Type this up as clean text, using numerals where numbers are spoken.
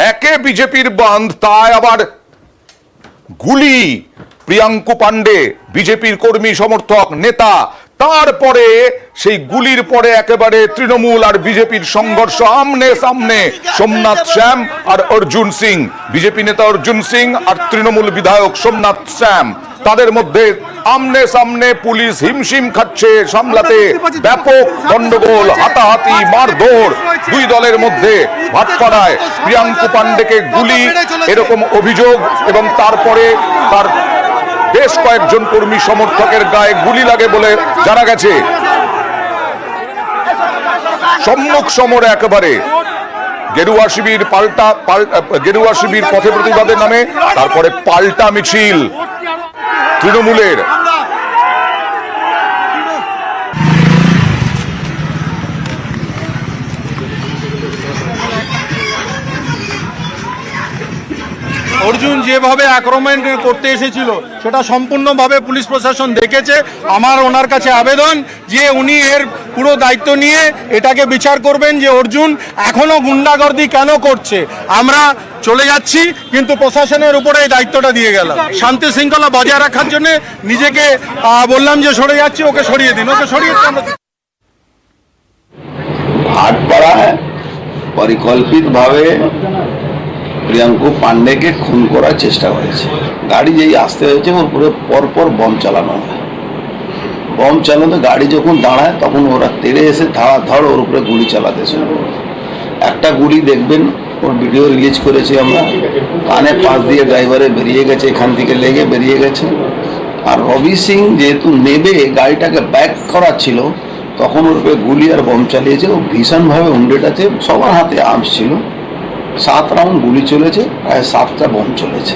একে বিজেপির বাঁধ, তাই আবার গুলি। প্রিয়াঙ্কু পান্ডে বিজেপির কর্মী সমর্থক নেতা, তারপরে সেই গুলির পরে একেবারে তৃণমূল আর বিজেপির সংঘর্ষ আমনে সামনে। সোমনাথ শ্যাম আর অর্জুন সিং, বিজেপি নেতা অর্জুন সিং আর তৃণমূল বিধায়ক সোমনাথ শ্যাম, তাদের মধ্যে আমনে সামনে। পুলিশ হিমশিম খাচ্ছে সামলাতে, ব্যাপক গন্ডগোল, হাতাহাতি, মারধর দুই দলের মধ্যে। ভাটপাড়ায় প্রিয়াঙ্কু পান্ডেকে গুলি, এরকম অভিযোগ, এবং তারপরে তার বেশ কয়েকজন কর্মী সমর্থকের গায়ে গুলি লাগে বলে জানা গেছে। সম্মুখ সমরে একেবারে গেরুয়া শিবির গেরুয়া শিবির পথে প্রতিবাদের নামে, তারপরে পাল্টা মিছিল তৃণমূলের। অর্জুন যেভাবে আক্রমণ করতে এসেছিল সেটা সম্পূর্ণভাবে পুলিশ প্রশাসন দেখেছে। আমার ওনার কাছে আবেদন যে উনি এর পুরো দায়িত্ব নিয়ে এটাকে বিচার করবেন যে অর্জুন এখনো গুন্ডাগর্দি কেন করছে। আমরা চলে যাচ্ছি, কিন্তু প্রশাসনের উপরে এই দায়িত্বটা দিয়ে গেলাম। শান্তি শৃঙ্খলা বজায় রাখার জন্য নিজেকে বললাম যে সরে যাচ্ছি, ওকে সরিয়ে দিন, ওকে সরিয়ে দিন। ভাটপাড়ায় পরিকল্পিতভাবে প্রিয়াঙ্কু পান্ডেকে খুন করার চেষ্টা হয়েছে। গাড়ি যেই আসতে হয়েছে ওর উপরে পরপর বম চালানো হয়। বম চালানো গাড়ি যখন দাঁড়ায় তখন ওরা তেড়ে এসে ধড়াধড় ওর উপরে গুলি চালাতে শুরু করে। একটা গুলি দেখবেন, ওর ভিডিও রিলিজ করেছি আমরা, কানের পাশ দিয়ে ড্রাইভারে বেরিয়ে গেছে, এখান থেকে লেগে বেরিয়ে গেছে। আর রবি সিং যেহেতু নেবে গাড়িটাকে ব্যাক করা ছিল, তখন ওর উপরে গুলি আর বম চালিয়েছে। ও ভীষণভাবে উন্ডেড আছে, সবার হাতে আর্মস ছিল। 7 রাউন্ড গুলি চলেছে, প্রায় 7টা বম চলেছে।